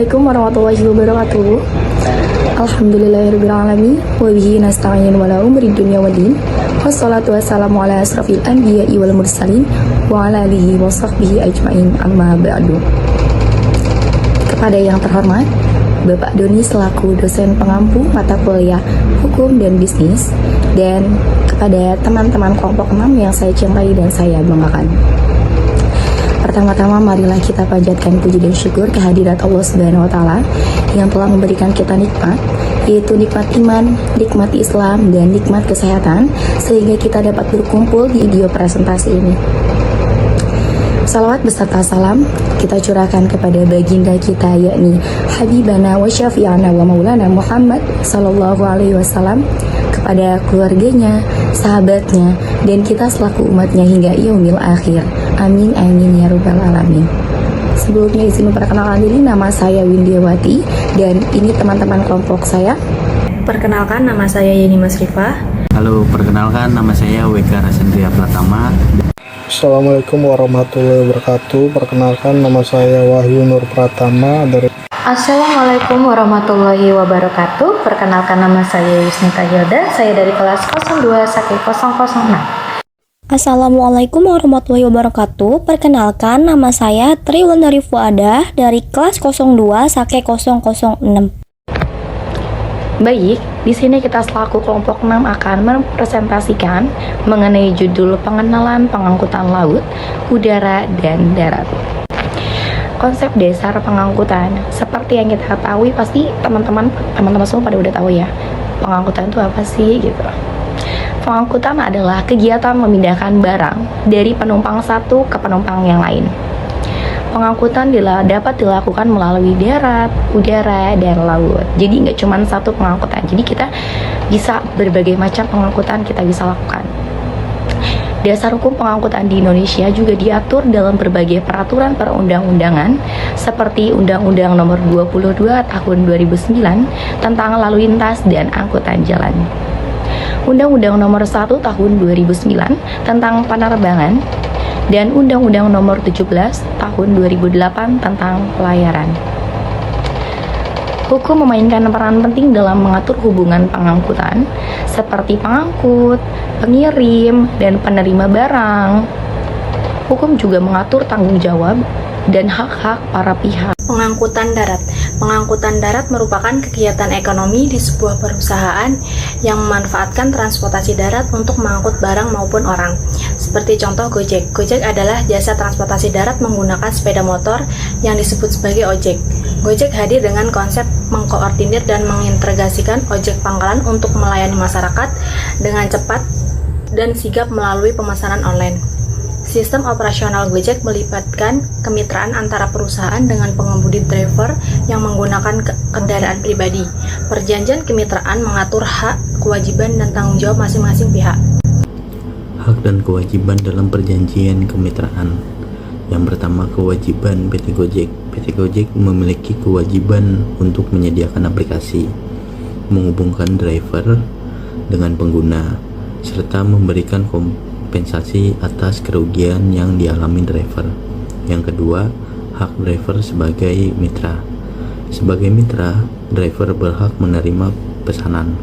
Assalamualaikum warahmatullahi wabarakatuh. Alhamdulillahirrahmanirrahim. Wa bihi nasta'in wa la umri dunya waddin. Wassalatu wassalamu ala asrafil anbiya'i wal mursalin wa ala alihi wa sahbihi ajma'in, amma ba'du. Kepada yang terhormat Bapak Doni selaku dosen pengampu mata kuliah Hukum dan Bisnis, dan kepada teman-teman kelompok 6 yang saya cintai dan saya banggakan. Pertama-tama marilah kita panjatkan puji dan syukur kehadirat Allah Subhanahu wa taala yang telah memberikan kita nikmat, yaitu nikmat iman, nikmat Islam, dan nikmat kesehatan, sehingga kita dapat berkumpul di video presentasi ini. Salawat beserta salam kita curahkan kepada baginda kita, yakni Habibana wa Syafi'ana wa Maulana Muhammad sallallahu alaihi wasallam, kepada keluarganya, sahabatnya, dan kita selaku umatnya hingga yaumil akhir. Amin amin ya rabbal alamin. Sebelumnya izin memperkenalkan diri, nama saya Windiawati dan ini teman-teman kelompok saya. Perkenalkan, nama saya Yeni Masrifah. Halo, perkenalkan nama saya WK Rasendria Pratama. Assalamualaikum warahmatullahi wabarakatuh. Perkenalkan, nama saya Wahyu Nur Pratama dari. Assalamualaikum warahmatullahi wabarakatuh. Perkenalkan, nama saya Yusnita Yoda. Saya dari kelas 02 Sake 006. Assalamualaikum warahmatullahi wabarakatuh. Perkenalkan, nama saya Triwulandari Fuadah dari kelas 02 Sake 006. Baik, di sini kita selaku kelompok 6 akan mempresentasikan mengenai judul pengenalan pengangkutan laut, udara, dan darat. Konsep dasar pengangkutan, seperti yang kita ketahui, pasti teman-teman semua pada udah tahu ya, pengangkutan itu apa sih gitu. Pengangkutan adalah kegiatan memindahkan barang dari penumpang satu ke penumpang yang lain. Pengangkutan dapat dilakukan melalui darat, udara, dan laut. Jadi nggak cuma satu pengangkutan. Jadi kita bisa berbagai macam pengangkutan kita bisa lakukan. Dasar hukum pengangkutan di Indonesia juga diatur dalam berbagai peraturan perundang-undangan seperti Undang-Undang Nomor 22 Tahun 2009 tentang lalu lintas dan angkutan jalan. Undang-Undang Nomor 1 Tahun 2009 tentang penerbangan, dan Undang-Undang Nomor 17 Tahun 2008 tentang pelayaran. Hukum memainkan peran penting dalam mengatur hubungan pengangkutan, seperti pengangkut, pengirim, dan penerima barang. Hukum juga mengatur tanggung jawab dan hak-hak para pihak. Pengangkutan darat. Pengangkutan darat merupakan kegiatan ekonomi di sebuah perusahaan yang memanfaatkan transportasi darat untuk mengangkut barang maupun orang. Seperti contoh Gojek. Gojek adalah jasa transportasi darat menggunakan sepeda motor yang disebut sebagai ojek. Gojek hadir dengan konsep mengkoordinir dan mengintegrasikan ojek pangkalan untuk melayani masyarakat dengan cepat dan sigap melalui pemesanan online. Sistem operasional Gojek melibatkan kemitraan antara perusahaan dengan pengemudi driver yang menggunakan kendaraan pribadi. Perjanjian kemitraan mengatur hak, kewajiban, dan tanggung jawab masing-masing pihak. Hak dan kewajiban dalam perjanjian kemitraan. Yang pertama, kewajiban PT Gojek. PT Gojek memiliki kewajiban untuk menyediakan aplikasi, menghubungkan driver dengan pengguna, serta memberikan kompensasi atas kerugian yang dialami driver. Yang kedua, hak driver sebagai mitra. Sebagai mitra, driver berhak menerima pesanan,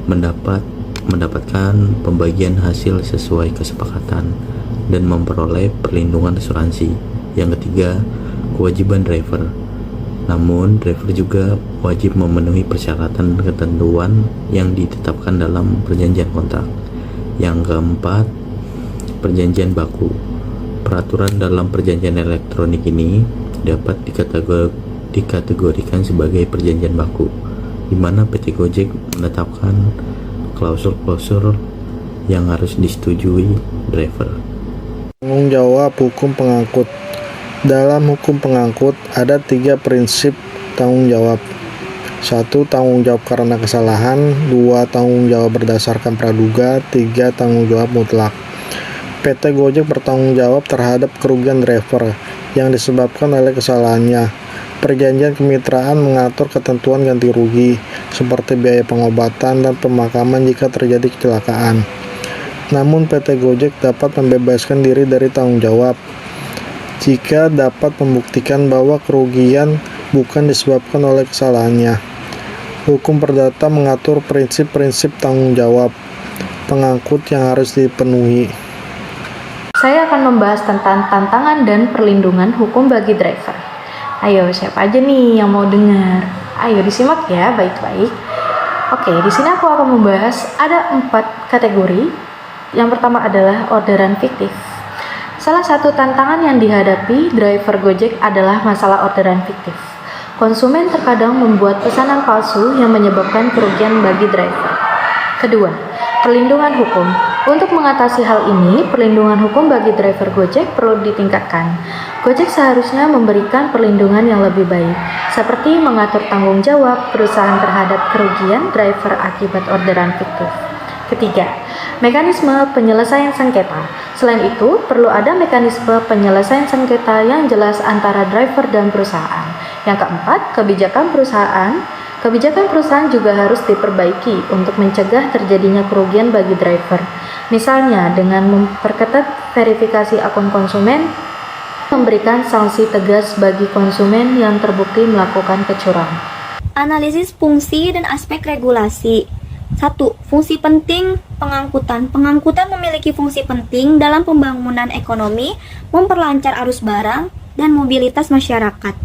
mendapatkan pembagian hasil sesuai kesepakatan, dan memperoleh perlindungan asuransi. Yang ketiga, kewajiban driver. Namun, driver juga wajib memenuhi persyaratan dan ketentuan yang ditetapkan dalam perjanjian kontrak. Yang keempat, perjanjian baku. Peraturan dalam perjanjian elektronik ini dapat dikategorikan sebagai perjanjian baku, di mana PT Gojek menetapkan klausul-klausul yang harus disetujui driver. Tanggung jawab hukum pengangkut. Dalam hukum pengangkut ada 3 prinsip tanggung jawab. 1. Tanggung jawab karena kesalahan. 2. Tanggung jawab berdasarkan praduga. 3. Tanggung jawab mutlak. PT Gojek bertanggung jawab terhadap kerugian driver yang disebabkan oleh kesalahannya. Perjanjian kemitraan mengatur ketentuan ganti rugi, seperti biaya pengobatan dan pemakaman jika terjadi kecelakaan. Namun PT Gojek dapat membebaskan diri dari tanggung jawab jika dapat membuktikan bahwa kerugian bukan disebabkan oleh kesalahannya. Hukum perdata mengatur prinsip-prinsip tanggung jawab pengangkut yang harus dipenuhi. Saya akan membahas tentang tantangan dan perlindungan hukum bagi driver. Ayo, siapa aja nih yang mau dengar? Ayo disimak ya baik-baik. Oke, di sini aku akan membahas ada 4 kategori. Yang pertama adalah orderan fiktif. Salah satu tantangan yang dihadapi driver Gojek adalah masalah orderan fiktif. Konsumen terkadang membuat pesanan palsu yang menyebabkan kerugian bagi driver. Kedua, perlindungan hukum. Untuk mengatasi hal ini, perlindungan hukum bagi driver Gojek perlu ditingkatkan. Gojek seharusnya memberikan perlindungan yang lebih baik, seperti mengatur tanggung jawab perusahaan terhadap kerugian driver akibat orderan fiktif. Ketiga, mekanisme penyelesaian sengketa. Selain itu, perlu ada mekanisme penyelesaian sengketa yang jelas antara driver dan perusahaan. Yang keempat, kebijakan perusahaan. Kebijakan perusahaan juga harus diperbaiki untuk mencegah terjadinya kerugian bagi driver. Misalnya dengan memperketat verifikasi akun konsumen, memberikan sanksi tegas bagi konsumen yang terbukti melakukan kecurangan. Analisis fungsi dan aspek regulasi. 1. Fungsi penting pengangkutan. Pengangkutan memiliki fungsi penting dalam pembangunan ekonomi, memperlancar arus barang, dan mobilitas masyarakat.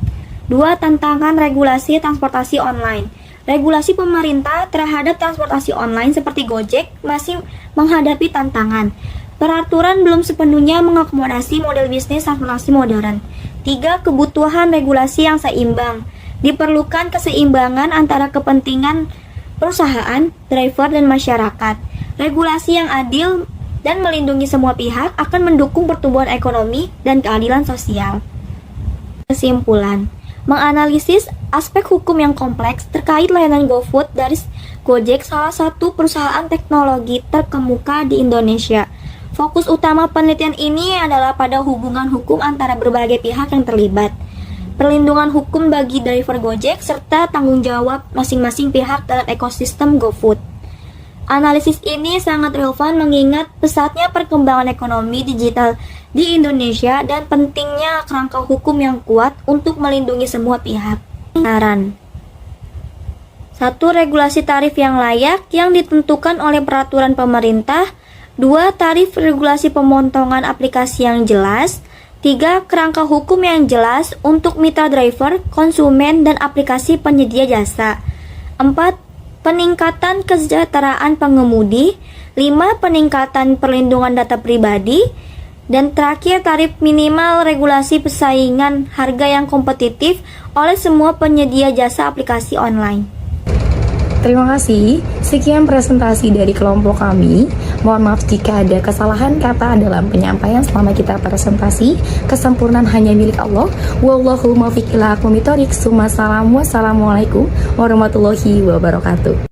2. Tantangan regulasi transportasi online. Regulasi pemerintah terhadap transportasi online seperti Gojek masih menghadapi tantangan. Peraturan belum sepenuhnya mengakomodasi model bisnis transportasi modern. 3. Kebutuhan regulasi yang seimbang. Diperlukan keseimbangan antara kepentingan perusahaan, driver, dan masyarakat. Regulasi yang adil dan melindungi semua pihak akan mendukung pertumbuhan ekonomi dan keadilan sosial. Kesimpulan, menganalisis aspek hukum yang kompleks terkait layanan GoFood dari Gojek, salah satu perusahaan teknologi terkemuka di Indonesia. Fokus utama penelitian ini adalah pada hubungan hukum antara berbagai pihak yang terlibat, perlindungan hukum bagi driver Gojek, serta tanggung jawab masing-masing pihak dalam ekosistem GoFood. Analisis ini sangat relevan mengingat pesatnya perkembangan ekonomi digital di Indonesia dan pentingnya kerangka hukum yang kuat untuk melindungi semua pihak. Saran 1. Regulasi tarif yang layak yang ditentukan oleh peraturan pemerintah. 2. Tarif regulasi pemotongan aplikasi yang jelas. 3. Kerangka hukum yang jelas untuk mitra driver, konsumen, dan aplikasi penyedia jasa. 4. Peningkatan kesejahteraan pengemudi. 5. Peningkatan perlindungan data pribadi. Dan terakhir, tarif minimal regulasi persaingan harga yang kompetitif oleh semua penyedia jasa aplikasi online. Terima kasih. Sekian presentasi dari kelompok kami. Mohon maaf jika ada kesalahan kata dalam penyampaian selama kita presentasi. Kesempurnaan hanya milik Allah. Wallahu muwaffiq ila aqwamit thoriq. Wassalamualaikum warahmatullahi wabarakatuh.